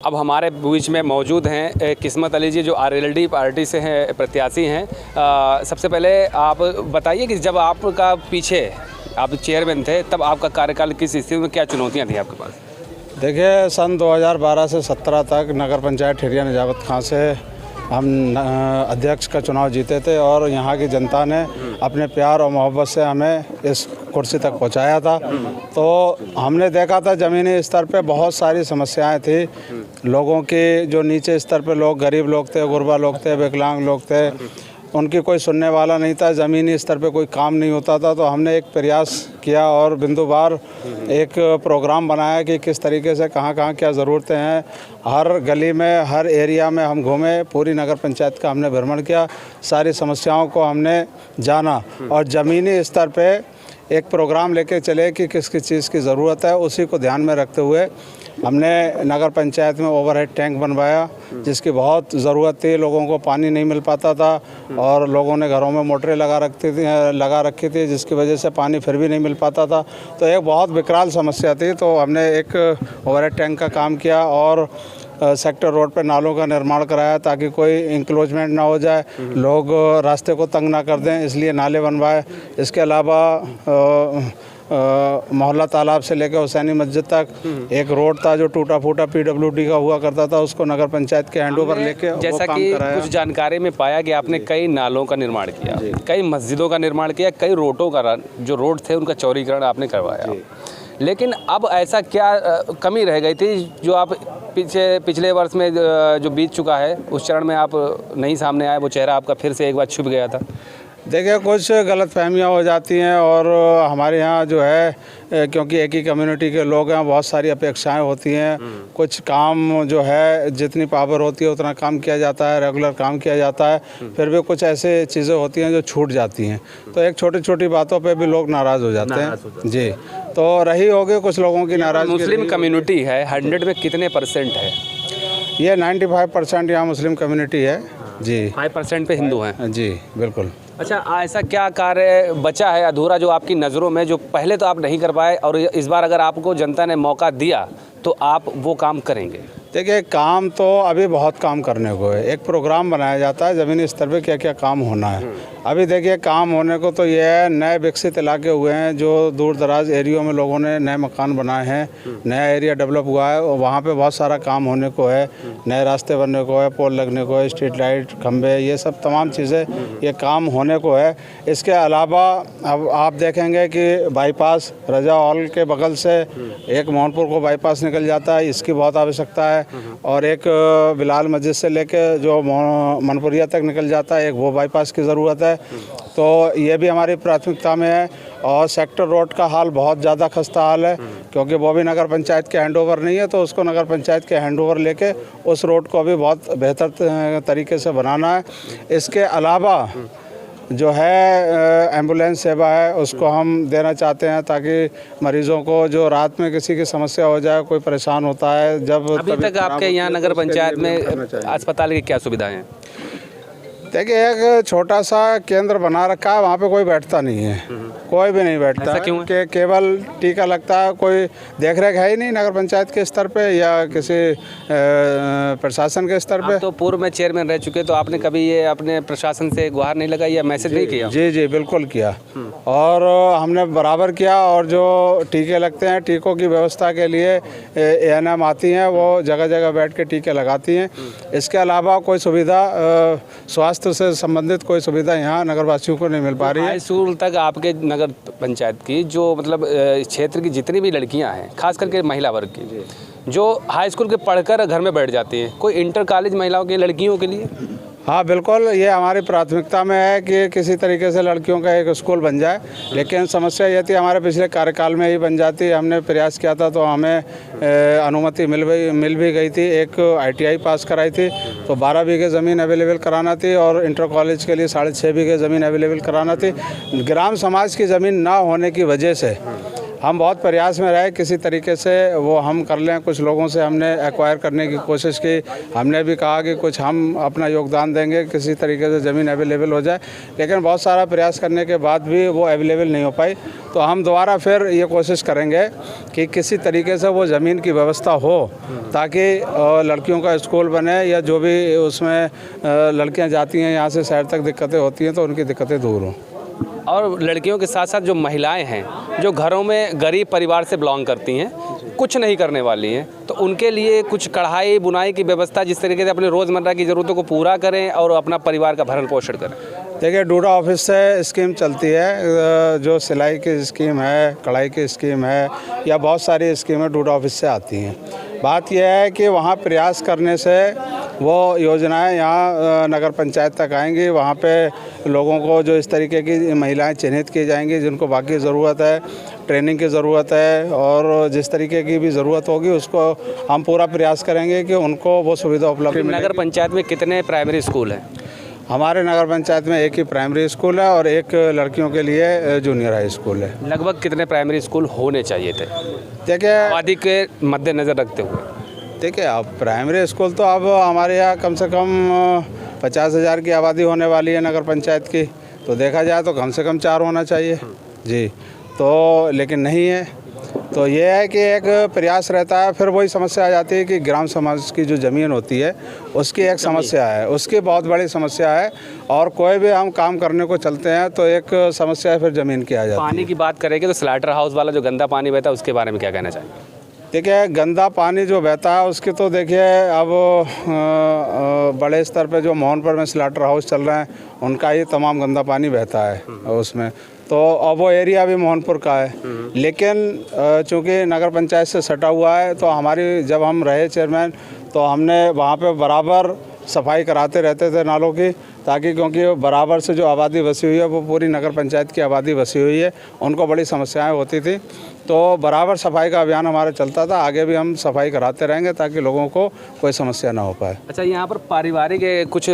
अब हमारे बीच में मौजूद हैं किस्मत अली जी, जो आरएलडी पार्टी से हैं, प्रत्याशी हैं। सबसे पहले आप बताइए कि जब आपका पीछे आप चेयरमैन थे तब आपका कार्यकाल किस स्थिति में, क्या चुनौतियां थी आपके पास? देखिए, सन 2012 से 17 तक नगर पंचायत ठेरिया निजावत खां से हम अध्यक्ष का चुनाव जीते थे और यहाँ की जनता ने अपने प्यार और मोहब्बत से हमें इस कुर्सी तक पहुँचाया था। तो हमने देखा था ज़मीनी स्तर पे बहुत सारी समस्याएं थी लोगों की। जो नीचे स्तर पे लोग, गरीब लोग थे, गुरबा लोग थे, विकलांग लोग थे, उनकी कोई सुनने वाला नहीं था। ज़मीनी स्तर पे कोई काम नहीं होता था। तो हमने एक प्रयास किया और बिंदुवार एक प्रोग्राम बनाया कि किस तरीके से कहाँ कहाँ क्या ज़रूरतें हैं। हर गली में, हर एरिया में हम घूमे, पूरी नगर पंचायत का हमने भ्रमण किया, सारी समस्याओं को हमने जाना और ज़मीनी स्तर पे एक प्रोग्राम लेके चले कि किस किस चीज़ की ज़रूरत है। उसी को ध्यान में रखते हुए हमने नगर पंचायत में ओवरहेड टैंक बनवाया, जिसकी बहुत ज़रूरत थी। लोगों को पानी नहीं मिल पाता था और लोगों ने घरों में मोटरें लगा रखी थी, जिसकी वजह से पानी फिर भी नहीं मिल पाता था। तो एक बहुत विकराल समस्या थी। तो हमने एक ओवरहेड टैंक का काम किया और सेक्टर रोड पे नालों का निर्माण कराया ताकि कोई इंक्लोजमेंट ना हो जाए, लोग रास्ते को तंग ना कर दें, इसलिए नाले बनवाए। इसके अलावा मोहल्ला तालाब से लेकर हुसैनी मस्जिद तक एक रोड था जो टूटा फूटा पीडब्ल्यूडी का हुआ करता था, उसको नगर पंचायत के हैंडओवर लेके जैसा कि कुछ जानकारी में पाया कि आपने कई नालों का निर्माण किया, कई मस्जिदों का निर्माण किया, कई रोडों का, जो रोड थे उनका चौड़ीकरण आपने करवाया। लेकिन अब ऐसा क्या कमी रह गई थी जो आप पिछले वर्ष में जो बीत चुका है उस चरण में आप नहीं सामने आए, वो चेहरा आपका फिर से एक बार छुप गया था? देखिए, कुछ गलतफहमियां हो जाती हैं और हमारे यहाँ जो है, क्योंकि एक ही कम्युनिटी के लोग हैं, बहुत सारी अपेक्षाएं होती हैं। कुछ काम जो है, जितनी पावर होती है उतना काम किया जाता है, रेगुलर काम किया जाता है, फिर भी कुछ ऐसे चीज़ें होती हैं जो छूट जाती हैं। तो एक छोटी छोटी बातों पे भी लोग नाराज़ हो जाते हैं जी। तो रही होगी कुछ लोगों की नाराज़गी। मुस्लिम कम्युनिटी है, 100 में कितने % है? ये 95% यहाँ मुस्लिम कम्युनिटी है जी। 5% पे हिंदू हैं जी, बिल्कुल। अच्छा, ऐसा क्या कार्य बचा है अधूरा जो आपकी नज़रों में, जो पहले तो आप नहीं कर पाए और इस बार अगर आपको जनता ने मौका दिया तो आप वो काम करेंगे? देखिए, काम तो अभी बहुत काम करने को है। एक प्रोग्राम बनाया जाता है ज़मीनी स्तर पे क्या क्या काम होना है। अभी देखिए, काम होने को तो ये है, नए विकसित इलाके हुए हैं जो दूर दराज एरियो में लोगों ने नए मकान बनाए हैं, नया एरिया डेवलप हुआ है और वहाँ पे बहुत सारा काम होने को है। नए रास्ते बनने को है, पोल लगने को है, स्ट्रीट लाइट, खंबे, ये सब तमाम चीज़ें ये काम होने को है। इसके अलावा अब आप देखेंगे कि बाईपास रजा हॉल के बगल से एक मोहनपुर को बाईपास निकल जाता है, इसकी बहुत आवश्यकता है। और एक बिलाल मस्जिद से लेके जो मनपुरिया तक निकल जाता है, एक वो बाईपास की ज़रूरत है। तो ये भी हमारी प्राथमिकता में है। और सेक्टर रोड का हाल बहुत ज़्यादा खस्ता हाल है, क्योंकि वो भी नगर पंचायत के हैंडओवर नहीं है, तो उसको नगर पंचायत के हैंडओवर लेके उस रोड को भी बहुत बेहतर तरीके से बनाना है। इसके अलावा जो है एम्बुलेंस सेवा है, उसको हम देना चाहते हैं ताकि मरीज़ों को जो रात में किसी की समस्या हो जाए, कोई परेशान होता है, जब अभी तक आपके यहाँ नगर पंचायत में अस्पताल की क्या सुविधाएं हैं? देखिए, एक छोटा सा केंद्र बना रखा है, वहाँ पे कोई बैठता नहीं है, कोई भी नहीं बैठता है कि केवल टीका लगता है। कोई देख रेख है ही नहीं नगर पंचायत के स्तर पे या किसी प्रशासन के स्तर पे। तो पूर्व में चेयरमैन रह चुके, तो आपने कभी ये अपने प्रशासन से गुहार नहीं लगाई या मैसेज नहीं किया? जी जी, बिल्कुल किया और हमने बराबर किया। और जो टीके लगते हैं, टीकों की व्यवस्था के लिए ANM आती हैं, वो जगह जगह बैठ के टीके लगाती हैं। इसके अलावा कोई सुविधा स्वास्थ्य से संबंधित कोई सुविधा यहाँ नगरवासियों को नहीं मिल पा रही है। हाई स्कूल तक आपके नगर पंचायत की जो मतलब क्षेत्र की जितनी भी लड़कियाँ हैं, खास करके महिला वर्ग की, जो हाई स्कूल के पढ़कर घर में बैठ जाती हैं, कोई इंटर कॉलेज महिलाओं की, लड़कियों के लिए? हाँ बिल्कुल, ये हमारी प्राथमिकता में है कि किसी तरीके से लड़कियों का एक स्कूल बन जाए। लेकिन समस्या ये थी, हमारे पिछले कार्यकाल में ही बन जाती। हमने प्रयास किया था तो हमें अनुमति मिल भी गई थी। एक ITI पास कराई थी तो 12 बीघे ज़मीन अवेलेबल कराना थी और इंटर कॉलेज के लिए 6.5 बीघे ज़मीन अवेलेबल कराना थी। ग्राम समाज की ज़मीन ना होने की वजह से हम बहुत प्रयास में रहे किसी तरीके से वो हम कर लें। कुछ लोगों से हमने एक्वायर करने की कोशिश की, हमने भी कहा कि कुछ हम अपना योगदान देंगे, किसी तरीके से ज़मीन अवेलेबल हो जाए, लेकिन बहुत सारा प्रयास करने के बाद भी वो अवेलेबल नहीं हो पाई। तो हम दोबारा फिर ये कोशिश करेंगे कि किसी तरीके से वो ज़मीन की व्यवस्था हो ताकि लड़कियों का स्कूल बने, या जो भी उसमें लड़कियाँ जाती हैं यहाँ से शहर तक दिक्कतें होती हैं तो उनकी दिक्कतें दूर हों। और लड़कियों के साथ साथ जो महिलाएं हैं जो घरों में गरीब परिवार से बिलोंग करती हैं, कुछ नहीं करने वाली हैं, तो उनके लिए कुछ कढ़ाई बुनाई की व्यवस्था जिस तरीके से अपने रोज़मर्रा की ज़रूरतों को पूरा करें और अपना परिवार का भरण पोषण करें। देखिए, डूडा ऑफिस से स्कीम चलती है, जो सिलाई की स्कीम है, कढ़ाई की स्कीम है, या बहुत सारी स्कीमें डूडा ऑफिस से आती हैं। बात यह है कि वहाँ प्रयास करने से वो योजनाएं यहाँ नगर पंचायत तक आएंगी। वहाँ पे लोगों को जो इस तरीके की महिलाएं चिन्हित की जाएंगी जिनको बाकी ज़रूरत है, ट्रेनिंग की ज़रूरत है, और जिस तरीके की भी ज़रूरत होगी उसको हम पूरा प्रयास करेंगे कि उनको वो सुविधा उपलब्ध मिले। नगर पंचायत में कितने प्राइमरी स्कूल हैं? हमारे नगर पंचायत में एक ही प्राइमरी स्कूल है और एक लड़कियों के लिए जूनियर हाई स्कूल है। लगभग कितने प्राइमरी स्कूल होने चाहिए थे देखिए, आबादी के मद्देनज़र रखते हुए? देखिए, अब प्राइमरी स्कूल तो अब हमारे यहाँ कम से कम 50,000 की आबादी होने वाली है नगर पंचायत की, तो देखा जाए तो कम से कम 4 होना चाहिए जी। तो लेकिन नहीं है, तो ये है कि एक प्रयास रहता है। फिर वही समस्या आ जाती है कि ग्राम समाज की जो ज़मीन होती है उसकी एक समस्या है, उसकी बहुत बड़ी समस्या है, और कोई भी हम काम करने को चलते हैं तो एक समस्या फिर ज़मीन की आ जाती है। पानी की बात करेंगे तो स्लाटर हाउस वाला जो गंदा पानी बहता है उसके बारे में क्या कहना चाहिए? देखिए, गंदा पानी जो बहता है उसकी तो देखिए अब बड़े स्तर पे जो मोहनपुर में स्लाटर हाउस चल रहे हैं उनका ही तमाम गंदा पानी बहता है उसमें, तो अब वो एरिया भी मोहनपुर का है। लेकिन चूँकि नगर पंचायत से सटा हुआ है, तो हमारी जब हम रहे चेयरमैन तो हमने वहाँ पे बराबर सफाई कराते रहते थे नालों की, ताकि क्योंकि बराबर से जो आबादी बसी हुई है वो पूरी नगर पंचायत की आबादी बसी हुई है, उनको बड़ी समस्याएं होती थी, तो बराबर सफाई का अभियान हमारा चलता था। आगे भी हम सफाई कराते रहेंगे ताकि लोगों को कोई समस्या ना हो पाए। अच्छा, यहाँ पर पारिवारिक कुछ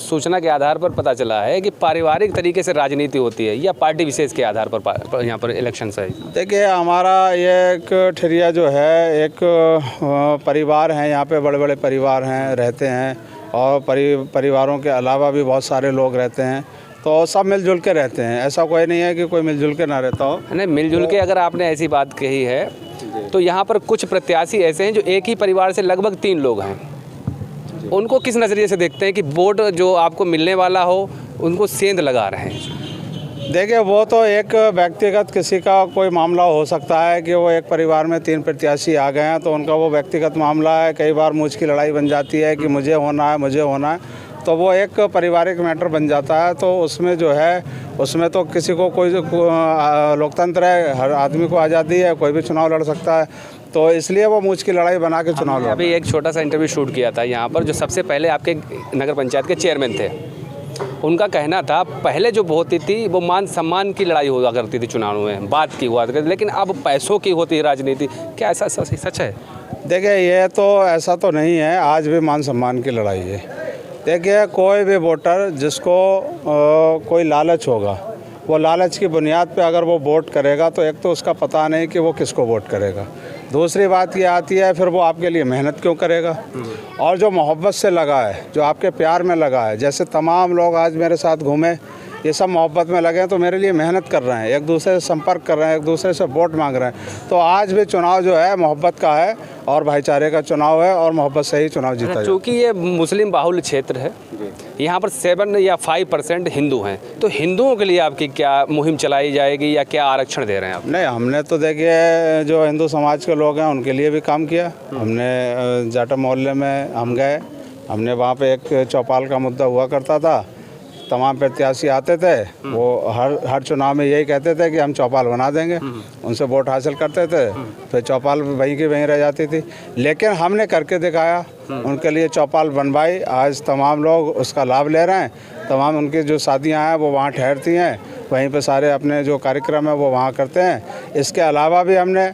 सूचना के आधार पर पता चला है कि पारिवारिक तरीके से राजनीति होती है या पार्टी विशेष के आधार पर यहाँ पर इलेक्शन है? देखिए, हमारा ये एक ठेरिया जो है एक परिवार हैं, यहाँ पे बड़े बड़े परिवार हैं, रहते हैं, और परिवारों के अलावा भी बहुत सारे लोग रहते हैं, तो सब मिलजुल के रहते हैं। ऐसा कोई नहीं है कि कोई मिलजुल के ना रहता हो। नहीं, मिलजुल के अगर आपने ऐसी बात कही है तो यहाँ पर कुछ प्रत्याशी ऐसे हैं जो एक ही परिवार से लगभग 3 लोग हैं, उनको किस नज़रिए से देखते हैं कि वोट जो आपको मिलने वाला हो उनको सेंध लगा रहे हैं? देखिए, वो तो एक व्यक्तिगत किसी का कोई मामला हो सकता है कि वो एक परिवार में 3 प्रत्याशी आ गए हैं तो उनका वो व्यक्तिगत मामला है। कई बार मुझ की लड़ाई बन जाती है कि मुझे होना है, मुझे होना है, तो वो एक पारिवारिक मैटर बन जाता है। तो उसमें जो है, उसमें तो किसी को कोई लोकतंत्र है, हर आदमी को आज़ादी है, कोई भी चुनाव लड़ सकता है, तो इसलिए वो मुझ की लड़ाई बना के चुनाव लड़ा। अभी एक छोटा सा इंटरव्यू शूट किया था यहाँ पर, जो सबसे पहले आपके नगर पंचायत के चेयरमैन थे, उनका कहना था पहले जो होती थी वो मान सम्मान की लड़ाई हुआ करती थी चुनाव में, बात की हुआ करती, लेकिन अब पैसों की होती है राजनीति। क्या ऐसा सच है? देखिए, ये तो ऐसा तो नहीं है, आज भी मान सम्मान की लड़ाई है। देखिए, कोई भी वोटर जिसको कोई लालच होगा, वो लालच की बुनियाद पे अगर वो वोट करेगा तो एक तो उसका पता नहीं कि वो किसको वोट करेगा, दूसरी बात ये आती है फिर वो आपके लिए मेहनत क्यों करेगा, और जो मोहब्बत से लगा है, जो आपके प्यार में लगा है, जैसे तमाम लोग आज मेरे साथ घूमे, ये सब मोहब्बत में लगे हैं, तो मेरे लिए मेहनत कर रहे हैं, एक दूसरे से संपर्क कर रहे हैं, एक दूसरे से वोट मांग रहे हैं। तो आज भी चुनाव जो है मोहब्बत का है और भाईचारे का चुनाव है, और मोहब्बत से ही चुनाव जीता है। चूँकि ये मुस्लिम बाहुल्य क्षेत्र है, यहाँ पर 7 या 5% हिंदू हैं, तो हिंदुओं के लिए आपकी क्या मुहिम चलाई जाएगी या क्या आरक्षण दे रहे हैं आप? नहीं, हमने तो देखिए जो हिंदू समाज के लोग हैं उनके लिए भी काम किया। हमने जाटा मोहल्ले में हम गए, हमने वहाँ पे एक चौपाल का मुद्दा हुआ करता था, तमाम प्रत्याशी आते थे, वो हर चुनाव में यही कहते थे कि हम चौपाल बना देंगे, उनसे वोट हासिल करते थे, फिर चौपाल वहीं की वहीं रह जाती थी। लेकिन हमने करके दिखाया, उनके लिए चौपाल बनवाई, आज तमाम लोग उसका लाभ ले रहे हैं। तमाम उनकी जो शादियां हैं वो वहाँ ठहरती हैं, वहीं पे सारे अपने जो कार्यक्रम है वो वहाँ करते हैं। इसके अलावा भी हमने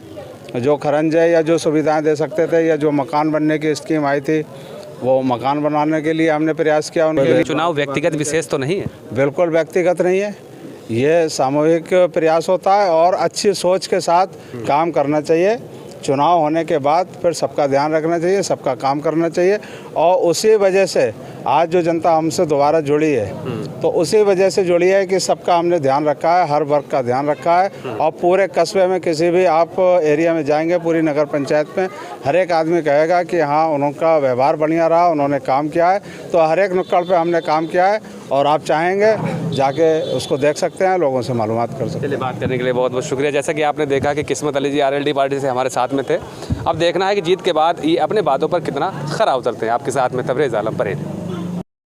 जो खरंजे या जो सुविधाएँ दे सकते थे, या जो मकान बनने की स्कीम आई थी, वो मकान बनाने के लिए हमने प्रयास किया उनके लिए। चुनाव व्यक्तिगत विशेष तो नहीं है? बिल्कुल व्यक्तिगत नहीं है, ये सामूहिक प्रयास होता है और अच्छी सोच के साथ काम करना चाहिए। चुनाव होने के बाद फिर सबका ध्यान रखना चाहिए, सबका काम करना चाहिए और उसी वजह से आज जो जनता हमसे दोबारा जुड़ी है तो उसी वजह से जुड़ी है कि सबका हमने ध्यान रखा है, हर वर्ग का ध्यान रखा है। और पूरे कस्बे में किसी भी आप एरिया में जाएंगे, पूरी नगर पंचायत में हर एक आदमी कहेगा कि हाँ उनका व्यवहार बढ़िया रहा, उन्होंने काम किया है। तो हर एक नुक्कड़ पे हमने काम किया है और आप चाहेंगे जाके उसको देख सकते हैं, लोगों से मालूमात कर सकते हैं। चलिए, बात करने के लिए बहुत बहुत शुक्रिया। जैसा कि आपने देखा कि किस्मत अली जी आरएलडी पार्टी से हमारे साथ में थे। अब देखना है कि जीत के बाद ये अपने बातों पर कितना खरा उतरते हैं। आपके साथ में तबरेज़ आलम परेड।